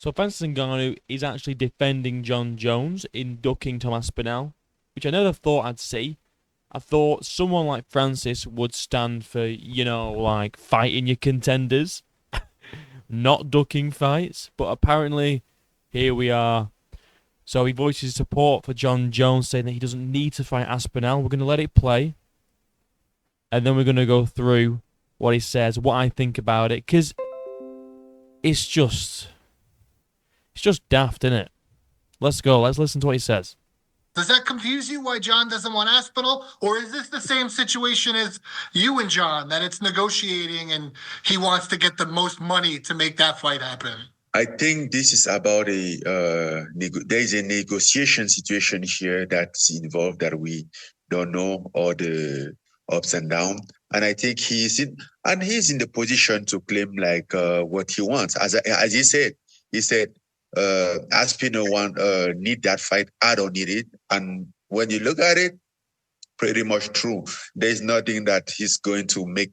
So Francis Ngannou is actually defending John Jones in ducking Tom Aspinall, which I never thought I'd see. I thought someone like Francis would stand for, like fighting your contenders, not ducking fights. But apparently, here we are. So he voices support for John Jones, saying that he doesn't need to fight Aspinall. We're going to let it play, and then we're going to go through what he says, what I think about it, because it's just daft, isn't it? Let's go. Let's listen to what he says. Does that confuse you why John doesn't want Aspinall? Or is this the same situation as you and John, that it's negotiating and he wants to get the most money to make that fight happen? I think this is about there is a negotiation situation here that's involved that we don't know all the ups and downs. And I think he's in the position to claim like what he wants. As he said, Aspinall need that fight. I don't need it. And when you look at it, pretty much true. There's nothing that he's going to make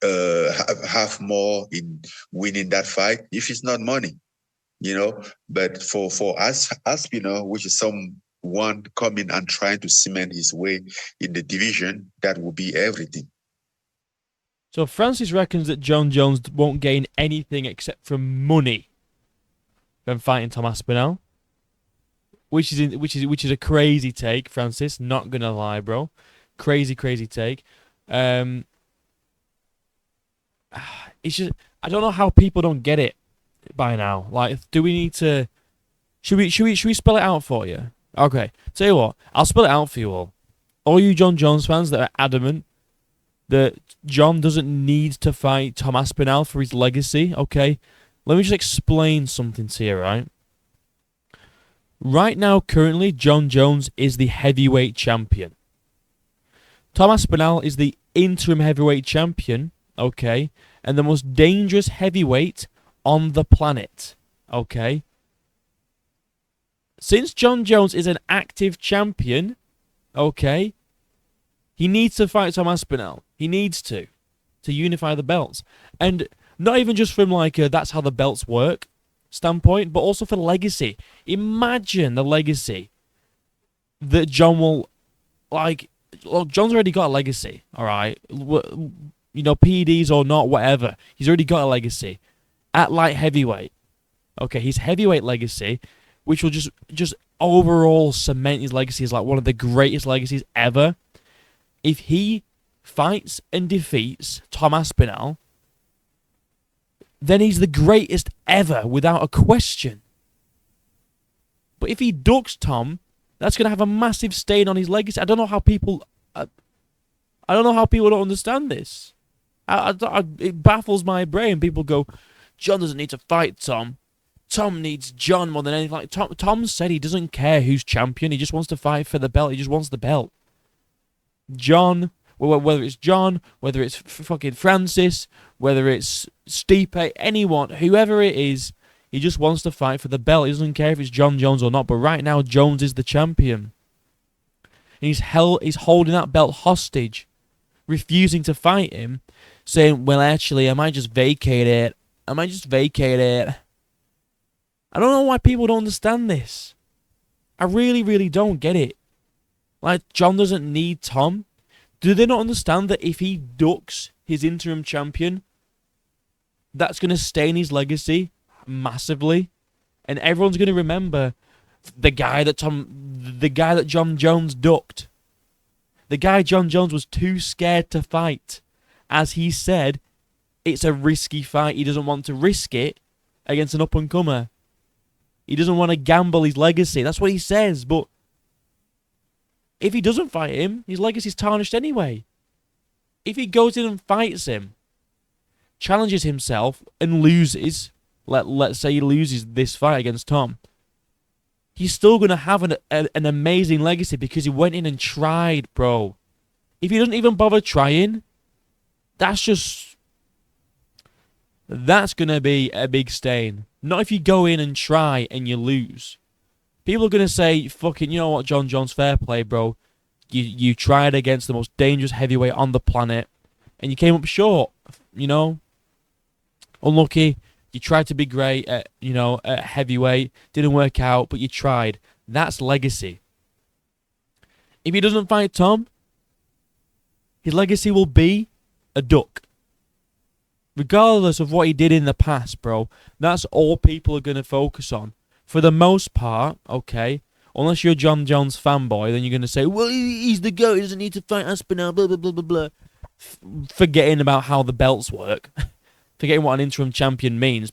have more in winning that fight if it's not money, But for us, Aspinall, which is someone coming and trying to cement his way in the division, that will be everything. So Francis reckons that John Jones won't gain anything except from money from fighting Tom Aspinall, which is a crazy take, Francis. Not gonna lie, bro, crazy take. It's just I don't know how people don't get it by now. Like, do we need to? Should we spell it out for you? Okay, tell you what, I'll spell it out for you all. All you John Jones fans that are adamant that John doesn't need to fight Tom Aspinall for his legacy. Okay, let me just explain something to you, right? Right now, currently, John Jones is the heavyweight champion. Tom Aspinall is the interim heavyweight champion, okay, and the most dangerous heavyweight on the planet, okay? Since John Jones is an active champion, okay, he needs to fight Tom Aspinall. He needs to unify the belts. And not even just from like that's how the belts work standpoint, but also for legacy. Imagine the legacy that John will, like, look, John's already got a legacy, all right? PEDs or not, whatever. He's already got a legacy at light heavyweight. Okay, his heavyweight legacy, which will just overall cement his legacy as like one of the greatest legacies ever. If he fights and defeats Tom Aspinall, then he's the greatest ever without a question. But if he ducks Tom, that's going to have a massive stain on his legacy. I don't know how people don't understand this. It baffles my brain. People go, John doesn't need to fight Tom. Tom needs John more than anything. Like Tom said, he doesn't care who's champion. He just wants to fight for the belt. He just wants the belt. John, whether it's John, whether it's fucking Francis, whether it's Stipe, anyone, whoever it is, he just wants to fight for the belt. He doesn't care if it's John Jones or not. But right now, Jones is the champion. And he's holding that belt hostage, refusing to fight him, saying, well, actually, I might just vacate it. I don't know why people don't understand this. I really, really don't get it. Like, John doesn't need Tom. Do they not understand that if he ducks his interim champion, that's going to stain his legacy massively? And everyone's going to remember the guy that John Jones ducked. The guy John Jones was too scared to fight. As he said, it's a risky fight. He doesn't want to risk it against an up-and-comer. He doesn't want to gamble his legacy. That's what he says. But if he doesn't fight him, his legacy's tarnished anyway. If he goes in and fights him, challenges himself, and loses, let's say he loses this fight against Tom, he's still going to have an amazing legacy because he went in and tried, bro. If he doesn't even bother trying, that's going to be a big stain. Not if you go in and try and you lose. People are going to say, fucking, you know what, John Jones, fair play, bro. You tried against the most dangerous heavyweight on the planet, and you came up short, Unlucky. You tried to be great at, at heavyweight. Didn't work out, but you tried. That's legacy. If he doesn't fight Tom, his legacy will be a duck. Regardless of what he did in the past, bro. That's all people are going to focus on. For the most part, okay, unless you're a John Jones fanboy, then you're going to say, well, he's the GOAT, he doesn't need to fight Aspinall, blah, blah, blah, blah, blah. Forgetting about how the belts work. Forgetting what an interim champion means.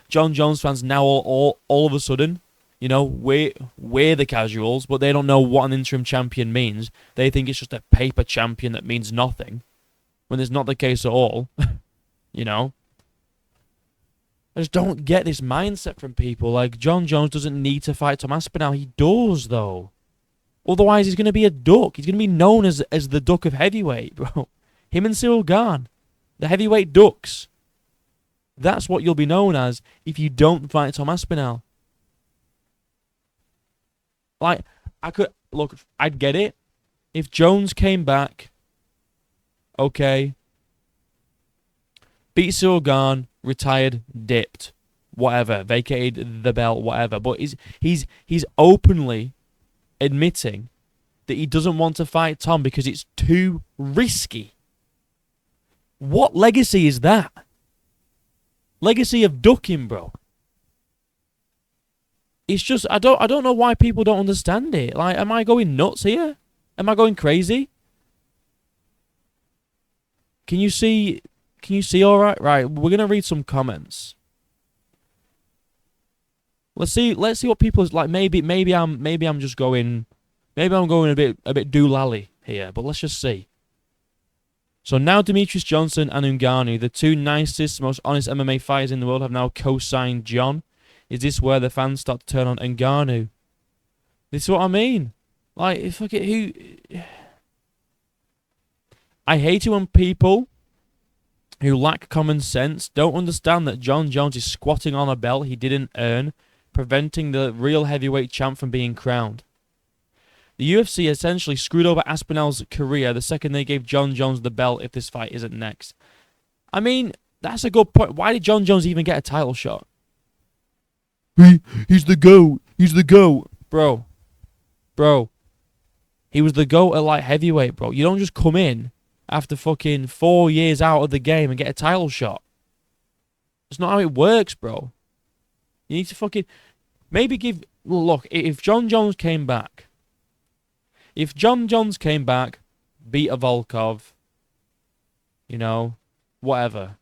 John Jones fans now all of a sudden, we're the casuals, but they don't know what an interim champion means. They think it's just a paper champion that means nothing, when it's not the case at all. I just don't get this mindset from people. Like, John Jones doesn't need to fight Tom Aspinall. He does, though. Otherwise, he's going to be a duck. He's going to be known as the duck of heavyweight, bro. Him and Cyril Gane, the heavyweight ducks. That's what you'll be known as if you don't fight Tom Aspinall. Like, I'd get it. If Jones came back, okay, beat Cyril Gane, retired, dipped, whatever, vacated the belt, whatever. But he's openly admitting that he doesn't want to fight Tom because it's too risky. What legacy is that? Legacy of ducking, bro. It's just I don't know why people don't understand it. Like, am I going nuts here? Am I going crazy? Can you see all right? Right, we're going to read some comments. Let's see what people like. Maybe I'm just going a bit doolally here, but let's just see. So now Demetrius Johnson and Ngannou, the two nicest, most honest MMA fighters in the world, have now co-signed John. Is this where the fans start to turn on Ngannou? This is what I mean. Like, fuck it, who? I hate it when people who lack common sense don't understand that John Jones is squatting on a belt he didn't earn, preventing the real heavyweight champ from being crowned. The UFC essentially screwed over Aspinall's career the second they gave John Jones the belt if this fight isn't next. I mean, that's a good point. Why did John Jones even get a title shot? He's the GOAT. He's the GOAT. Bro. He was the GOAT at light heavyweight, bro. You don't just come in after fucking 4 years out of the game and get a title shot. That's not how it works, bro. You need to fucking... Maybe give... Look, if John Jones came back... beat a Volkov, whatever.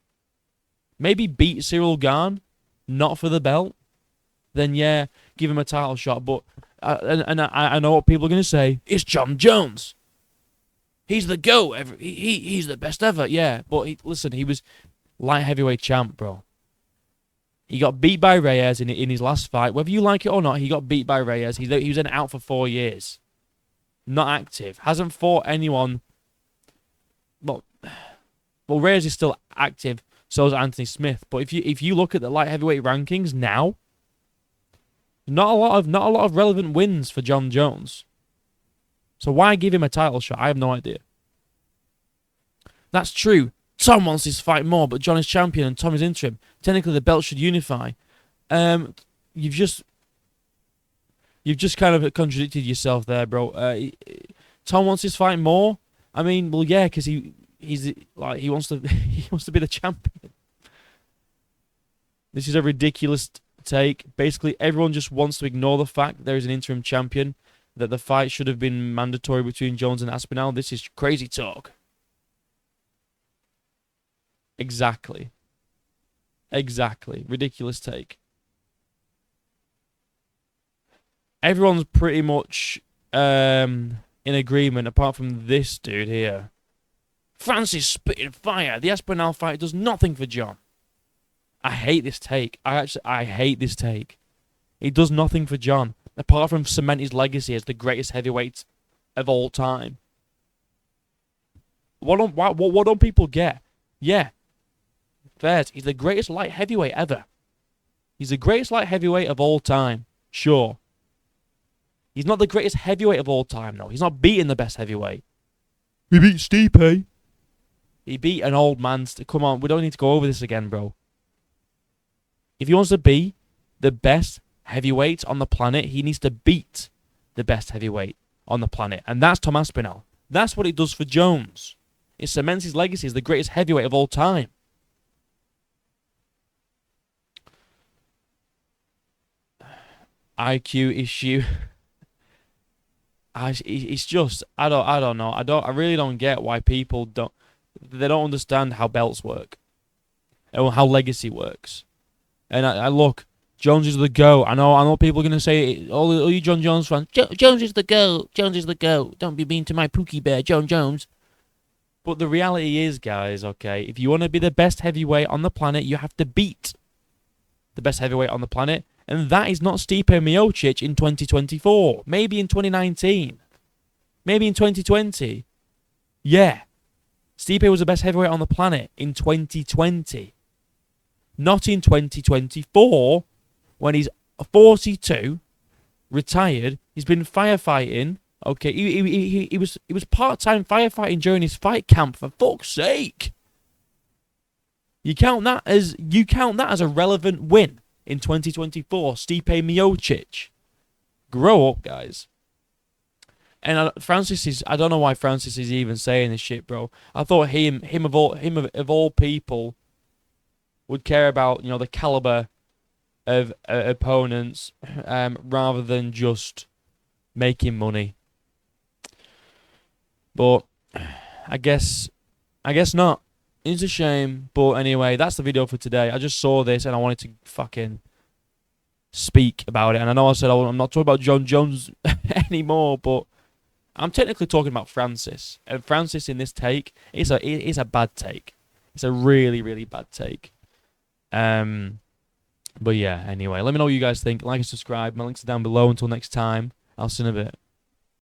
Maybe beat Cyril Gane, not for the belt, then yeah, give him a title shot. But I know what people are going to say. It's John Jones. He's the GOAT. He's the best ever. Yeah, but listen, he was light heavyweight champ, bro. He got beat by Reyes in his last fight. Whether you like it or not, he got beat by Reyes. He was then out for 4 years. Not active. Hasn't fought anyone. Well, Reyes is still active. So is Anthony Smith. But if you look at the light heavyweight rankings now, not a lot of relevant wins for John Jones. So why give him a title shot? I have no idea. That's true. Tom wants this fight more, but John is champion and Tom is interim. Technically, the belt should unify. You've just kind of contradicted yourself there, bro. Tom wants this fight more. I mean, well, yeah, because he wants to be the champion. This is a ridiculous take. Basically, everyone just wants to ignore the fact that there is an interim champion, that the fight should have been mandatory between Jones and Aspinall. This is crazy talk. Exactly. Ridiculous take. Everyone's pretty much in agreement, apart from this dude here. Francis spitting fire. The Aspinall fight does nothing for John. I hate this take. I hate this take. It does nothing for John, apart from cement his legacy as the greatest heavyweight of all time. What don't people get? Yeah. Fairs. He's the greatest light heavyweight ever. He's the greatest light heavyweight of all time. Sure. He's not the greatest heavyweight of all time, though. He's not beating the best heavyweight. He beat Stipe. He beat an old man. Come on, we don't need to go over this again, bro. If he wants to be the best heavyweight on the planet, he needs to beat the best heavyweight on the planet. And that's Tom Aspinall. That's what it does for Jones. It cements his legacy as the greatest heavyweight of all time. IQ issue. It's just, I don't know. I really don't get why people don't understand how belts work or how legacy works. And I look, Jones is the GOAT. I know people are going to say, all you John Jones fans, Jones is the GOAT. Jones is the GOAT. Don't be mean to my Pookie Bear, John Jones. But the reality is, guys, okay, if you want to be the best heavyweight on the planet, you have to beat the best heavyweight on the planet. And that is not Stipe Miocic in 2024. Maybe in 2019. Maybe in 2020. Yeah. Stipe was the best heavyweight on the planet in 2020. Not in 2024, when he's 42, retired. He's been firefighting. Okay, he was part-time firefighting during his fight camp, for fuck's sake. You count that as a relevant win in 2024, Stipe Miocic. Grow up, guys. And I don't know why Francis is even saying this shit, bro. I thought him of all people would care about, the caliber of opponents, rather than just making money. But I guess not. It's a shame, but anyway, that's the video for today. I just saw this and I wanted to fucking speak about it. And I know I said I'm not talking about John Jones anymore, but I'm technically talking about Francis. And Francis in this take is a bad take. It's a really, really bad take. But yeah, anyway, let me know what you guys think. Like and subscribe. My links are down below. Until next time, I'll see you in a bit.